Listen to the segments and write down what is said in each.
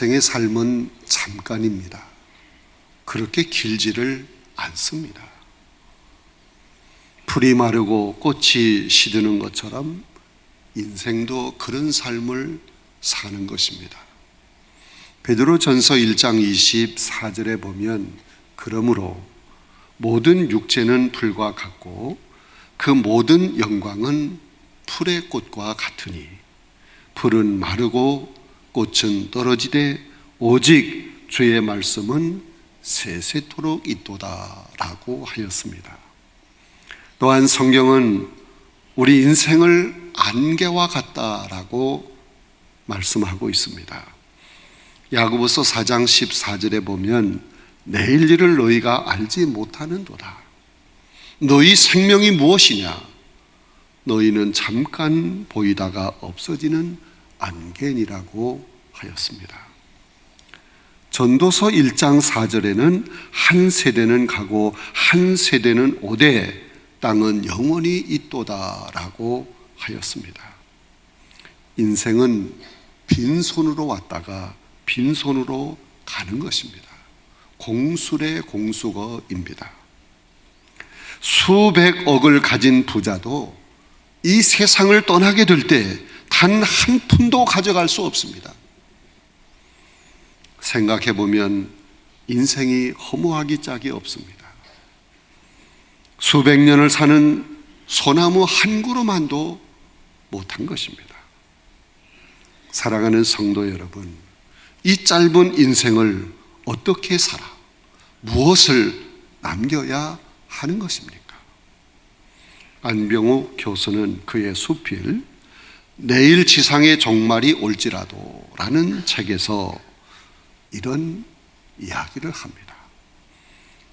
인생의 삶은 잠깐입니다. 그렇게 길지를 않습니다. 풀이 마르고 꽃이 시드는 것처럼 인생도 그런 삶을 사는 것입니다. 베드로전서 1장 24절에 보면 그러므로 모든 육체는 풀과 같고 그 모든 영광은 풀의 꽃과 같으니 풀은 마르고 꽃은 떨어지되 오직 주의 말씀은 세세토록 있도다 라고 하였습니다. 또한 성경은 우리 인생을 안개와 같다라고 말씀하고 있습니다. 야고보서 4장 14절에 보면 내일 일을 너희가 알지 못하는도다. 너희 생명이 무엇이냐? 너희는 잠깐 보이다가 없어지는 안개니라고 하였습니다. 전도서 1장 4절에는 한 세대는 가고 한 세대는 오되 땅은 영원히 있도다라고 하였습니다. 인생은 빈손으로 왔다가 빈손으로 가는 것입니다. 공술의 공수거입니다. 수백억을 가진 부자도 이 세상을 떠나게 될 때 단 한 푼도 가져갈 수 없습니다. 생각해 보면 인생이 허무하기 짝이 없습니다. 수백 년을 사는 소나무 한 그루만도 못한 것입니다. 사랑하는 성도 여러분, 이 짧은 인생을 어떻게 살아? 무엇을 남겨야 하는 것입니까? 안병욱 교수는 그의 수필 내일 지상의 종말이 올지라도 라는 책에서 이런 이야기를 합니다.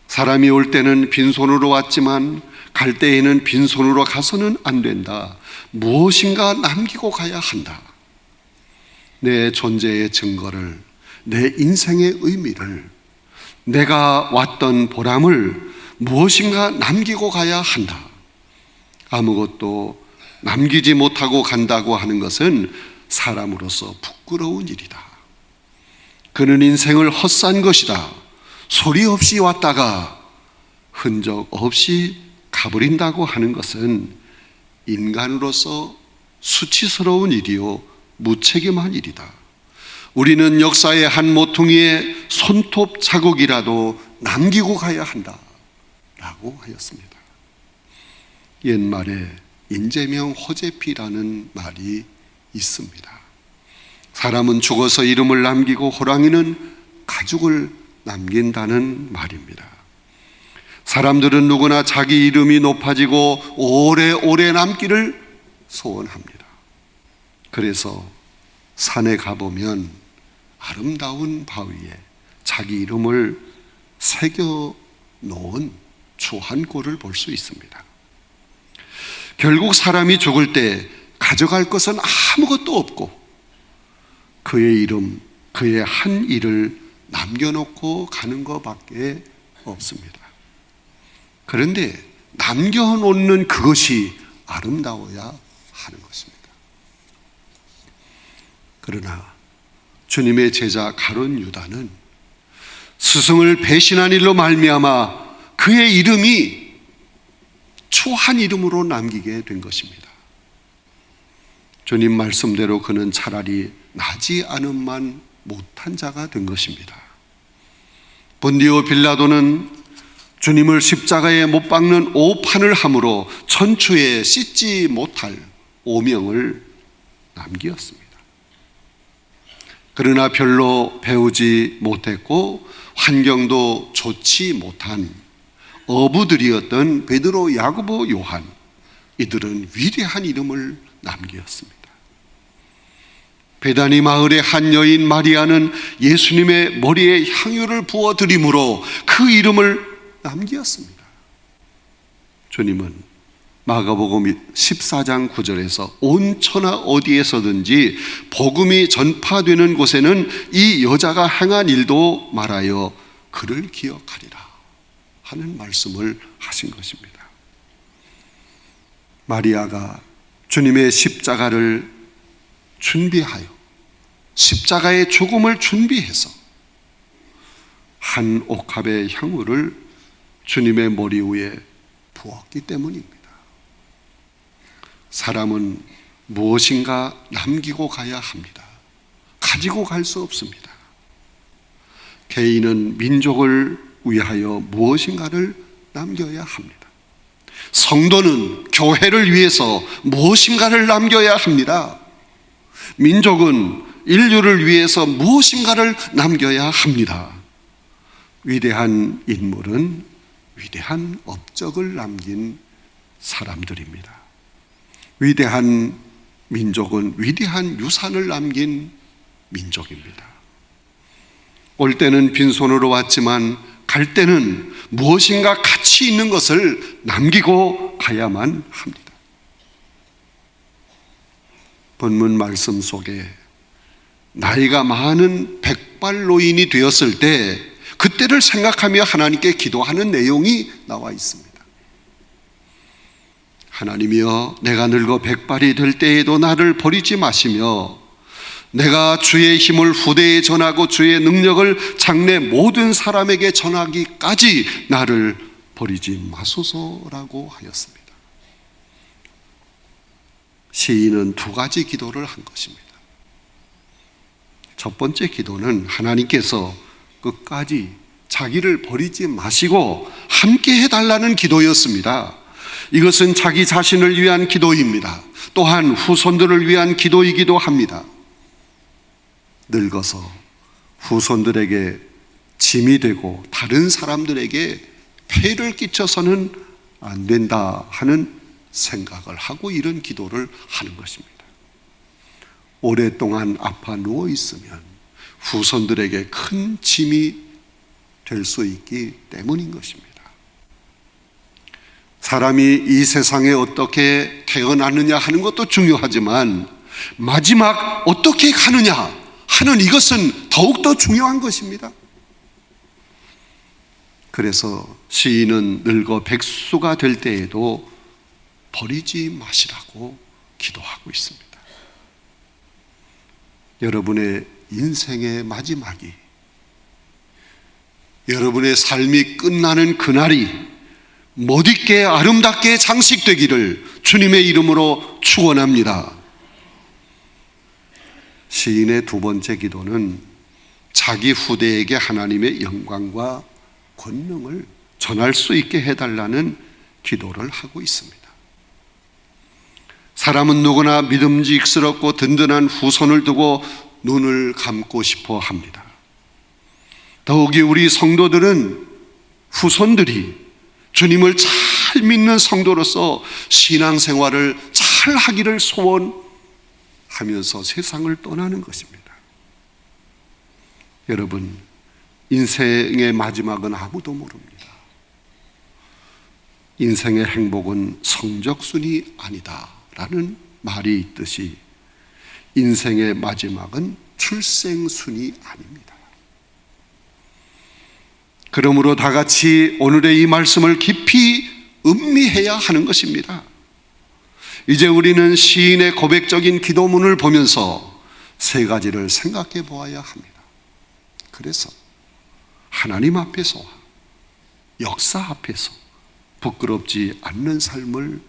사람이 올 때는 빈손으로 왔지만 갈 때에는 빈손으로 가서는 안 된다. 무엇인가 남기고 가야 한다. 내 존재의 증거를, 내 인생의 의미를, 내가 왔던 보람을 무엇인가 남기고 가야 한다. 아무것도 남기지 못하고 간다고 하는 것은 사람으로서 부끄러운 일이다. 그는 인생을 헛산 것이다. 소리 없이 왔다가 흔적 없이 가버린다고 하는 것은 인간으로서 수치스러운 일이요 무책임한 일이다. 우리는 역사의 한 모퉁이의 손톱 자국이라도 남기고 가야 한다 라고 하였습니다. 옛말에 인재명 호재피라는 말이 있습니다. 사람은 죽어서 이름을 남기고 호랑이는 가죽을 남긴다는 말입니다. 사람들은 누구나 자기 이름이 높아지고 오래오래 남기를 소원합니다. 그래서 산에 가보면 아름다운 바위에 자기 이름을 새겨 놓은 주한골을 볼 수 있습니다. 결국 사람이 죽을 때 가져갈 것은 아무것도 없고 그의 이름, 그의 한 일을 남겨놓고 가는 것밖에 없습니다. 그런데 남겨놓는 그것이 아름다워야 하는 것입니다. 그러나 주님의 제자 가룟 유다는 스승을 배신한 일로 말미암아 그의 이름이 추한 이름으로 남기게 된 것입니다. 주님 말씀대로 그는 차라리 나지 않음만 못한 자가 된 것입니다. 본디오 빌라도는 주님을 십자가에 못 박는 오판을 함으로 천추에 씻지 못할 오명을 남기었습니다. 그러나 별로 배우지 못했고 환경도 좋지 못한 어부들이었던 베드로, 야고보, 요한, 이들은 위대한 이름을 남겼습니다. 베다니 마을의 한 여인 마리아는 예수님의 머리에 향유를 부어드림으로 그 이름을 남겼습니다. 주님은 마가복음 14장 9절에서 온 천하 어디에서든지 복음이 전파되는 곳에는 이 여자가 행한 일도 말하여 그를 기억하리라 하는 말씀을 하신 것입니다. 마리아가 주님의 십자가를 준비하여 십자가의 죽음을 준비해서 한 옥합의 향유를 주님의 머리 위에 부었기 때문입니다. 사람은 무엇인가 남기고 가야 합니다. 가지고 갈 수 없습니다. 개인은 민족을 위하여 무엇인가를 남겨야 합니다. 성도는 교회를 위해서 무엇인가를 남겨야 합니다. 민족은 인류를 위해서 무엇인가를 남겨야 합니다. 위대한 인물은 위대한 업적을 남긴 사람들입니다. 위대한 민족은 위대한 유산을 남긴 민족입니다. 올 때는 빈손으로 왔지만 갈 때는 무엇인가 가치 있는 것을 남기고 가야만 합니다. 본문 말씀 속에 나이가 많은 백발노인이 되었을 때 그때를 생각하며 하나님께 기도하는 내용이 나와 있습니다. 하나님이여, 내가 늙어 백발이 될 때에도 나를 버리지 마시며 내가 주의 힘을 후대에 전하고 주의 능력을 장래 모든 사람에게 전하기까지 나를 버리지 마소서라고 하였습니다. 시인은 두 가지 기도를 한 것입니다. 첫 번째 기도는 하나님께서 끝까지 자기를 버리지 마시고 함께 해달라는 기도였습니다. 이것은 자기 자신을 위한 기도입니다. 또한 후손들을 위한 기도이기도 합니다. 늙어서 후손들에게 짐이 되고 다른 사람들에게 폐를 끼쳐서는 안 된다 하는 생각을 하고 이런 기도를 하는 것입니다. 오랫동안 아파 누워 있으면 후손들에게 큰 짐이 될 수 있기 때문인 것입니다. 사람이 이 세상에 어떻게 태어났느냐 하는 것도 중요하지만 마지막 어떻게 가느냐 하는 이것은 더욱더 중요한 것입니다. 그래서 시인은 늙어 백수가 될 때에도 버리지 마시라고 기도하고 있습니다. 여러분의 인생의 마지막이, 여러분의 삶이 끝나는 그날이 멋있게 아름답게 장식되기를 주님의 이름으로 축원합니다. 시인의 두 번째 기도는 자기 후대에게 하나님의 영광과 권능을 전할 수 있게 해달라는 기도를 하고 있습니다. 사람은 누구나 믿음직스럽고 든든한 후손을 두고 눈을 감고 싶어 합니다. 더욱이 우리 성도들은 후손들이 주님을 잘 믿는 성도로서 신앙생활을 잘 하기를 소원하면서 세상을 떠나는 것입니다. 여러분, 인생의 마지막은 아무도 모릅니다. 인생의 행복은 성적순이 아니다 라는 말이 있듯이 인생의 마지막은 출생순이 아닙니다. 그러므로 다 같이 오늘의 이 말씀을 깊이 음미해야 하는 것입니다. 이제 우리는 시인의 고백적인 기도문을 보면서 세 가지를 생각해 보아야 합니다. 그래서 하나님 앞에서와 역사 앞에서 부끄럽지 않는 삶을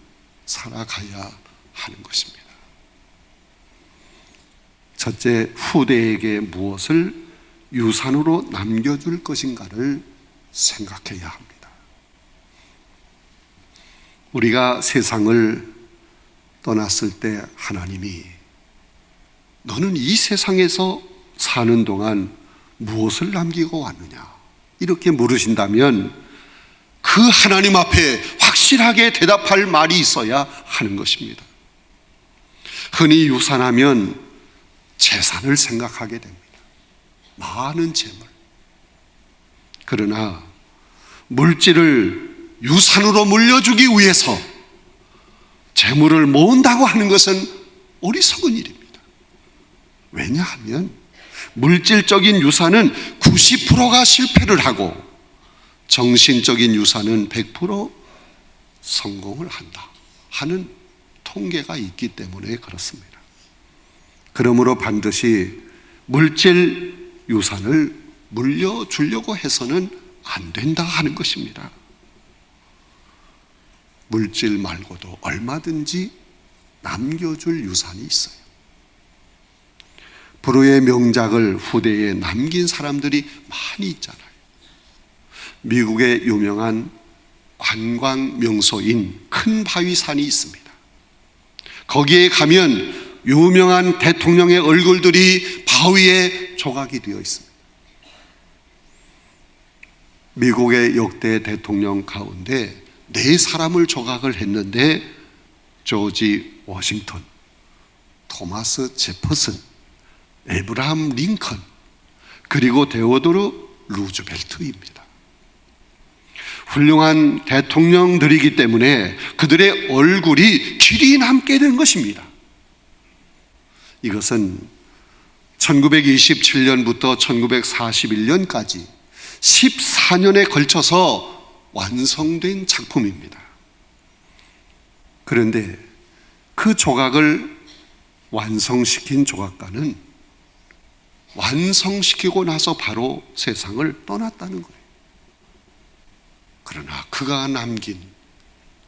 살아가야 하는 것입니다. 첫째, 후대에게 무엇을 유산으로 남겨줄 것인가를 생각해야 합니다. 우리가 세상을 떠났을 때 하나님이 너는 이 세상에서 사는 동안 무엇을 남기고 왔느냐 이렇게 물으신다면 그 하나님 앞에 확실하게 대답할 말이 있어야 하는 것입니다. 흔히 유산하면 재산을 생각하게 됩니다. 많은 재물. 그러나 물질을 유산으로 물려주기 위해서 재물을 모은다고 하는 것은 어리석은 일입니다. 왜냐하면 물질적인 유산은 90%가 실패를 하고 정신적인 유산은 100% 성공을 한다 하는 통계가 있기 때문에 그렇습니다. 그러므로 반드시 물질 유산을 물려주려고 해서는 안 된다 하는 것입니다. 물질 말고도 얼마든지 남겨줄 유산이 있어요. 불후의 명작을 후대에 남긴 사람들이 많이 있잖아요. 미국의 유명한 관광 명소인 큰 바위산이 있습니다. 거기에 가면 유명한 대통령의 얼굴들이 바위에 조각이 되어 있습니다. 미국의 역대 대통령 가운데 4사람을 조각을 했는데 조지 워싱턴, 토마스 제퍼슨, 에브라함 링컨, 그리고 데오도르 루즈벨트입니다. 훌륭한 대통령들이기 때문에 그들의 얼굴이 길이 남게 된 것입니다. 이것은 1927년부터 1941년까지 14년에 걸쳐서 완성된 작품입니다. 그런데 그 조각을 완성시킨 조각가는 완성시키고 나서 바로 세상을 떠났다는 거예요. 그러나 그가 남긴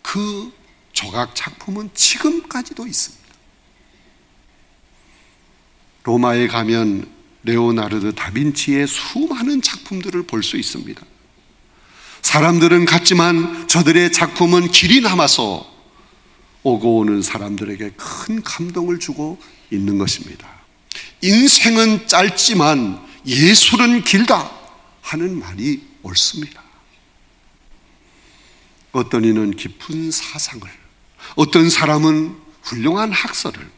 그 조각 작품은 지금까지도 있습니다. 로마에 가면 레오나르도 다빈치의 수많은 작품들을 볼 수 있습니다. 사람들은 갔지만 저들의 작품은 길이 남아서 오고 오는 사람들에게 큰 감동을 주고 있는 것입니다. 인생은 짧지만 예술은 길다 하는 말이 옳습니다. 어떤 이는 깊은 사상을, 어떤 사람은 훌륭한 학설을,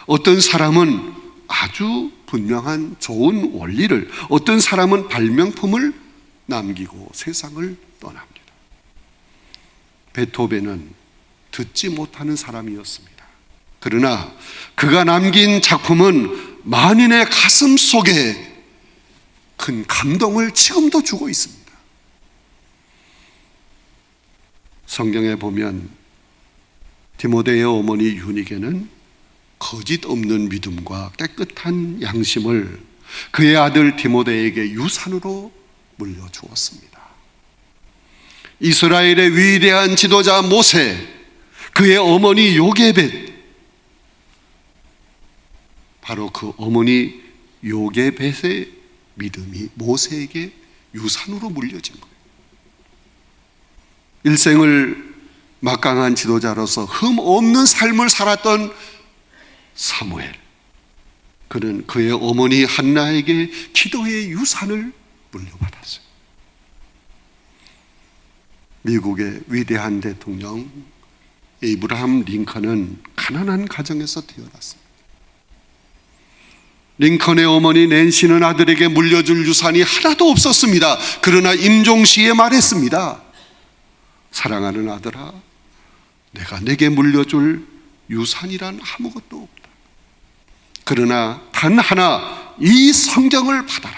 어떤 사람은 아주 분명한 좋은 원리를, 어떤 사람은 발명품을 남기고 세상을 떠납니다. 베토벤은 듣지 못하는 사람이었습니다. 그러나 그가 남긴 작품은 만인의 가슴 속에 큰 감동을 지금도 주고 있습니다. 성경에 보면 디모데의 어머니 유니게는 거짓 없는 믿음과 깨끗한 양심을 그의 아들 디모데에게 유산으로 물려주었습니다. 이스라엘의 위대한 지도자 모세, 그의 어머니 요게벳, 바로 그 어머니 요게벳의 믿음이 모세에게 유산으로 물려진 거예요. 일생을 막강한 지도자로서 흠 없는 삶을 살았던 사무엘, 그는 그의 어머니 한나에게 기도의 유산을 물려받았어요. 미국의 위대한 대통령 에이브라함 링컨은 가난한 가정에서 태어났습니다. 링컨의 어머니 낸시는 아들에게 물려줄 유산이 하나도 없었습니다. 그러나 임종시에 말했습니다. 사랑하는 아들아, 내가 내게 물려줄 유산이란 아무것도 없다. 그러나 단 하나, 이 성경을 받아라.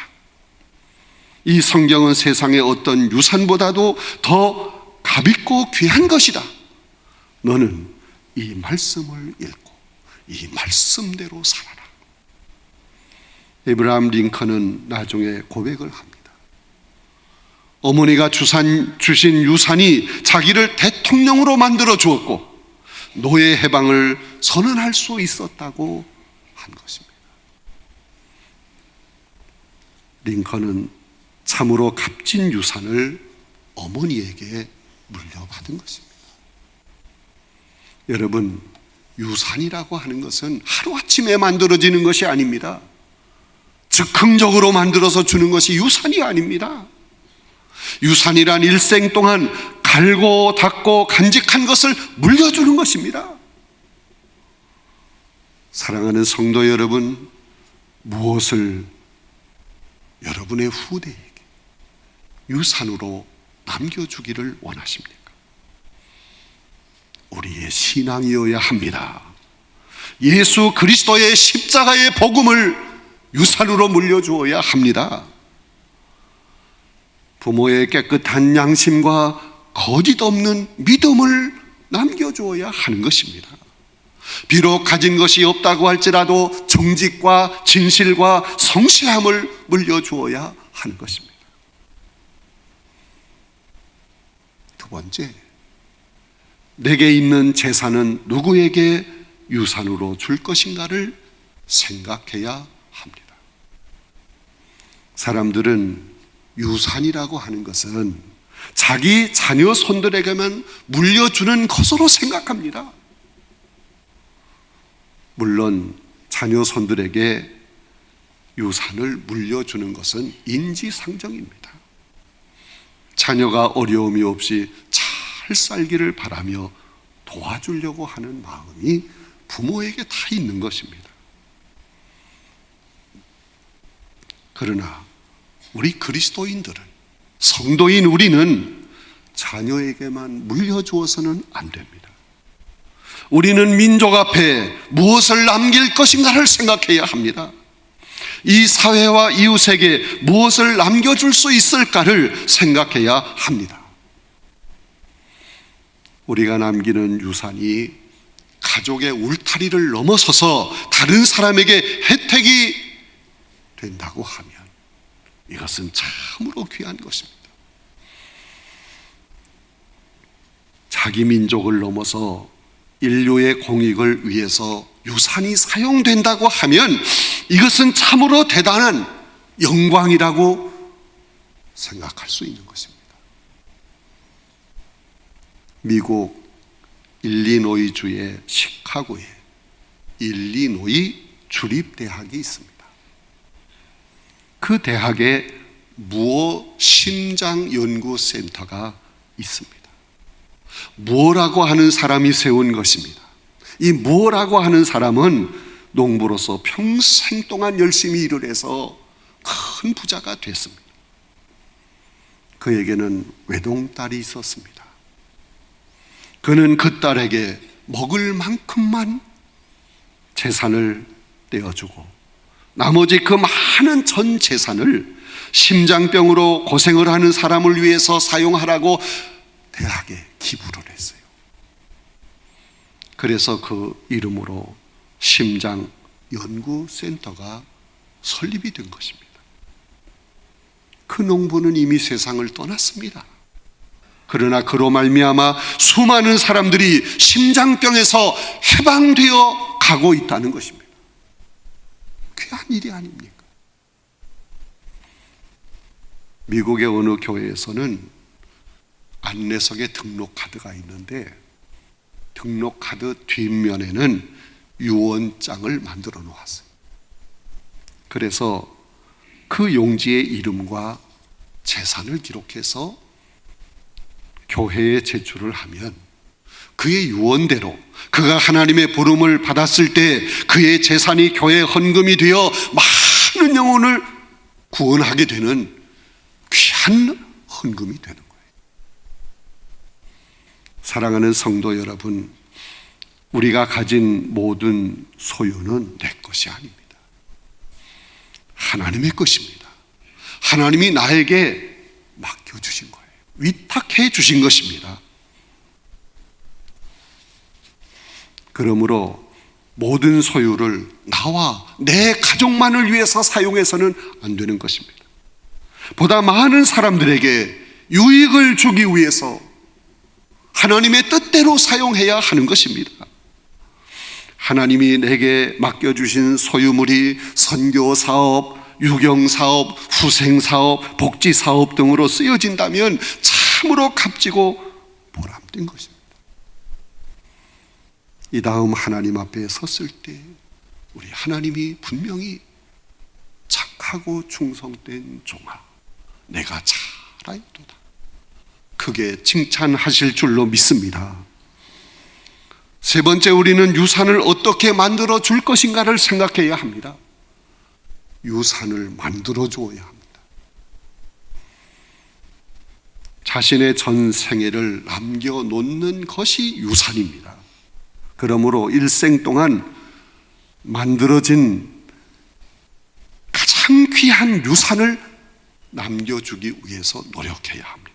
이 성경은 세상의 어떤 유산보다도 더 값있고 귀한 것이다. 너는 이 말씀을 읽고 이 말씀대로 살아라. 에브라함 링컨은 나중에 고백을 합니다. 어머니가 주신 유산이 자기를 대통령으로 만들어 주었고 노예 해방을 선언할 수 있었다고 한 것입니다. 링컨은 참으로 값진 유산을 어머니에게 물려받은 것입니다. 여러분, 유산이라고 하는 것은 하루아침에 만들어지는 것이 아닙니다. 즉흥적으로 만들어서 주는 것이 유산이 아닙니다. 유산이란 일생 동안 갈고 닦고 간직한 것을 물려주는 것입니다. 사랑하는 성도 여러분, 무엇을 여러분의 후대에게 유산으로 남겨주기를 원하십니까? 우리의 신앙이어야 합니다. 예수 그리스도의 십자가의 복음을 유산으로 물려주어야 합니다. 부모의 깨끗한 양심과 거짓 없는 믿음을 남겨주어야 하는 것입니다. 비록 가진 것이 없다고 할지라도 정직과 진실과 성실함을 물려주어야 하는 것입니다. 두 번째, 내게 있는 재산은 누구에게 유산으로 줄 것인가를 생각해야 합니다. 사람들은 유산이라고 하는 것은 자기 자녀 손들에게만 물려주는 것으로 생각합니다. 물론 자녀 손들에게 유산을 물려주는 것은 인지상정입니다. 자녀가 어려움이 없이 잘 살기를 바라며 도와주려고 하는 마음이 부모에게 다 있는 것입니다. 그러나 우리 그리스도인들은, 성도인 우리는 자녀에게만 물려주어서는 안 됩니다. 우리는 민족 앞에 무엇을 남길 것인가를 생각해야 합니다. 이 사회와 이웃에게 무엇을 남겨줄 수 있을까를 생각해야 합니다. 우리가 남기는 유산이 가족의 울타리를 넘어서서 다른 사람에게 혜택이 된다고 하면 이것은 참으로 귀한 것입니다. 자기 민족을 넘어서 인류의 공익을 위해서 유산이 사용된다고 하면 이것은 참으로 대단한 영광이라고 생각할 수 있는 것입니다. 미국 일리노이주의 시카고에 일리노이 주립대학이 있습니다. 그 대학에 무어 심장연구센터가 있습니다. 무어라고 하는 사람이 세운 것입니다. 이 무어라고 하는 사람은 농부로서 평생 동안 열심히 일을 해서 큰 부자가 됐습니다. 그에게는 외동딸이 있었습니다. 그는 그 딸에게 먹을 만큼만 재산을 떼어주고 나머지 그 많은 전 재산을 심장병으로 고생을 하는 사람을 위해서 사용하라고 대학에 기부를 했어요. 그래서 그 이름으로 심장연구센터가 설립이 된 것입니다. 그 농부는 이미 세상을 떠났습니다. 그러나 그로 말미암아 수많은 사람들이 심장병에서 해방되어 가고 있다는 것입니다. 귀한 일이 아닙니까? 미국의 어느 교회에서는 안내석에 등록카드가 있는데 등록카드 뒷면에는 유언장을 만들어 놓았어요. 그래서 그 용지의 이름과 재산을 기록해서 교회에 제출을 하면 그의 유언대로 그가 하나님의 부름을 받았을 때 그의 재산이 교회 헌금이 되어 많은 영혼을 구원하게 되는 귀한 헌금이 되는 거예요. 사랑하는 성도 여러분, 우리가 가진 모든 소유는 내 것이 아닙니다. 하나님의 것입니다. 하나님이 나에게 맡겨주신 거예요. 위탁해 주신 것입니다. 그러므로 모든 소유를 나와 내 가족만을 위해서 사용해서는 안 되는 것입니다. 보다 많은 사람들에게 유익을 주기 위해서 하나님의 뜻대로 사용해야 하는 것입니다. 하나님이 내게 맡겨주신 소유물이 선교사업, 유경사업, 후생사업, 복지사업 등으로 쓰여진다면 참으로 값지고 보람된 것입니다. 이 다음 하나님 앞에 섰을 때 우리 하나님이 분명히 착하고 충성된 종아, 내가 잘하였도다, 크게 칭찬하실 줄로 믿습니다. 세 번째, 우리는 유산을 어떻게 만들어 줄 것인가를 생각해야 합니다. 유산을 만들어 주어야 합니다. 자신의 전 생애를 남겨놓는 것이 유산입니다. 그러므로 일생 동안 만들어진 가장 귀한 유산을 남겨주기 위해서 노력해야 합니다.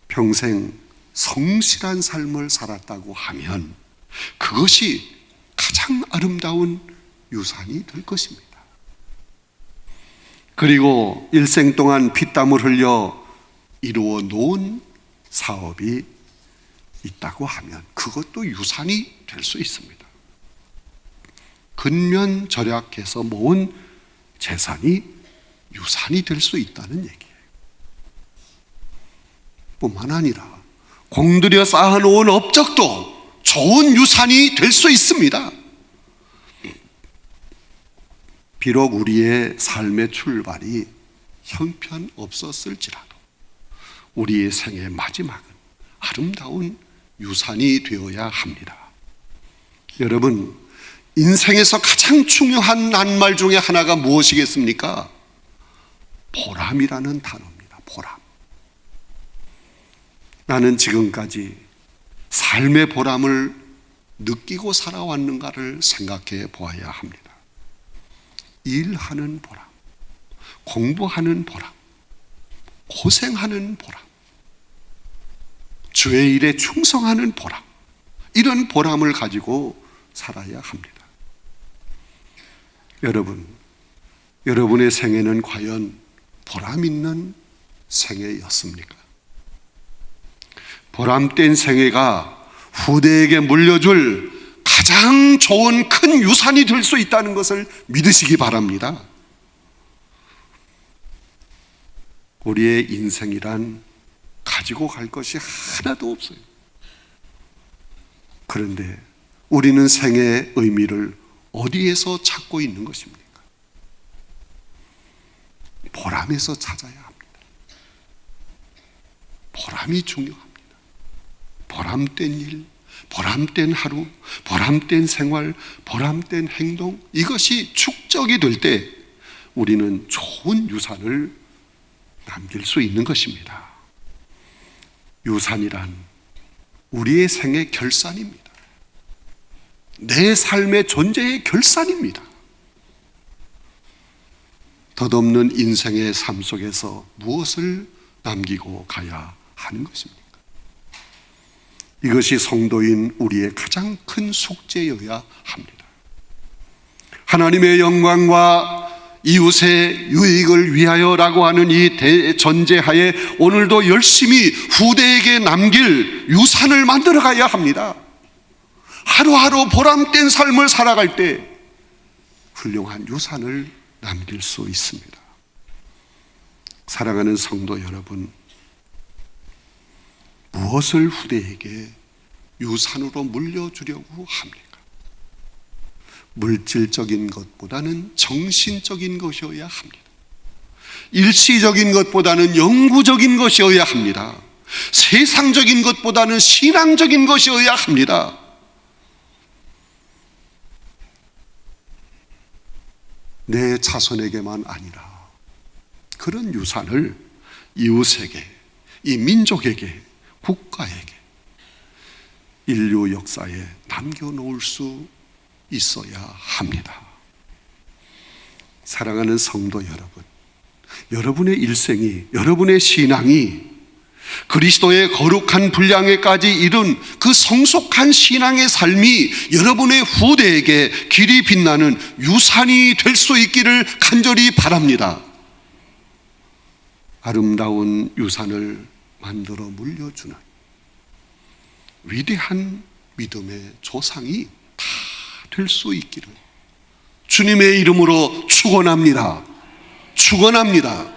평생 성실한 삶을 살았다고 하면 그것이 가장 아름다운 유산이 될 것입니다. 그리고 일생 동안 피땀을 흘려 이루어 놓은 사업이 있다고 하면 그것도 유산이 될 수 있습니다. 근면 절약해서 모은 재산이 유산이 될 수 있다는 얘기예요. 뿐만 아니라 공들여 쌓아놓은 업적도 좋은 유산이 될 수 있습니다. 비록 우리의 삶의 출발이 형편없었을지라도 우리의 생의 마지막은 아름다운 유산이 되어야 합니다. 여러분, 인생에서 가장 중요한 낱말 중에 하나가 무엇이겠습니까? 보람이라는 단어입니다. 보람. 나는 지금까지 삶의 보람을 느끼고 살아왔는가를 생각해 보아야 합니다. 일하는 보람, 공부하는 보람, 고생하는 보람, 주의 일에 충성하는 보람, 이런 보람을 가지고 살아야 합니다. 여러분, 여러분의 생애는 과연 보람 있는 생애였습니까? 보람된 생애가 후대에게 물려줄 가장 좋은 큰 유산이 될 수 있다는 것을 믿으시기 바랍니다. 우리의 인생이란 가지고 갈 것이 하나도 없어요. 그런데 우리는 생애의 의미를 어디에서 찾고 있는 것입니까? 보람에서 찾아야 합니다. 보람이 중요합니다. 보람된 일, 보람된 하루, 보람된 생활, 보람된 행동, 이것이 축적이 될 때 우리는 좋은 유산을 남길 수 있는 것입니다. 유산이란 우리의 생의 결산입니다. 내 삶의 존재의 결산입니다. 덧없는 인생의 삶 속에서 무엇을 남기고 가야 하는 것입니까? 이것이 성도인 우리의 가장 큰 숙제여야 합니다. 하나님의 영광과 이웃의 유익을 위하여라고 하는 이 대전제하에 오늘도 열심히 후대에게 남길 유산을 만들어 가야 합니다. 하루하루 보람된 삶을 살아갈 때 훌륭한 유산을 남길 수 있습니다. 사랑하는 성도 여러분, 무엇을 후대에게 유산으로 물려주려고 합니까? 물질적인 것보다는 정신적인 것이어야 합니다. 일시적인 것보다는 영구적인 것이어야 합니다. 세상적인 것보다는 신앙적인 것이어야 합니다. 내 자손에게만 아니라 그런 유산을 이웃에게, 이 민족에게, 국가에게, 인류 역사에 남겨놓을 수 있어야 합니다. 사랑하는 성도 여러분, 여러분의 일생이, 여러분의 신앙이 그리스도의 거룩한 분량에까지 이른 그 성숙한 신앙의 삶이 여러분의 후대에게 길이 빛나는 유산이 될 수 있기를 간절히 바랍니다. 아름다운 유산을 만들어 물려주는 위대한 믿음의 조상이 다 될 수 있기를 주님의 이름으로 축원합니다. 축원합니다.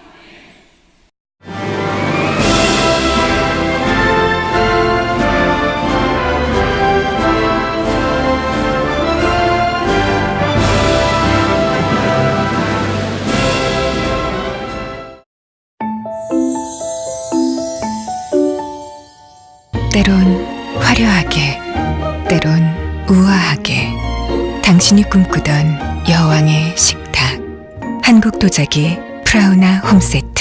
때론 화려하게, 때론 우아하게, 당신이 꿈꾸던 여왕의 식탁. 한국 도자기 프라우나 홈세트.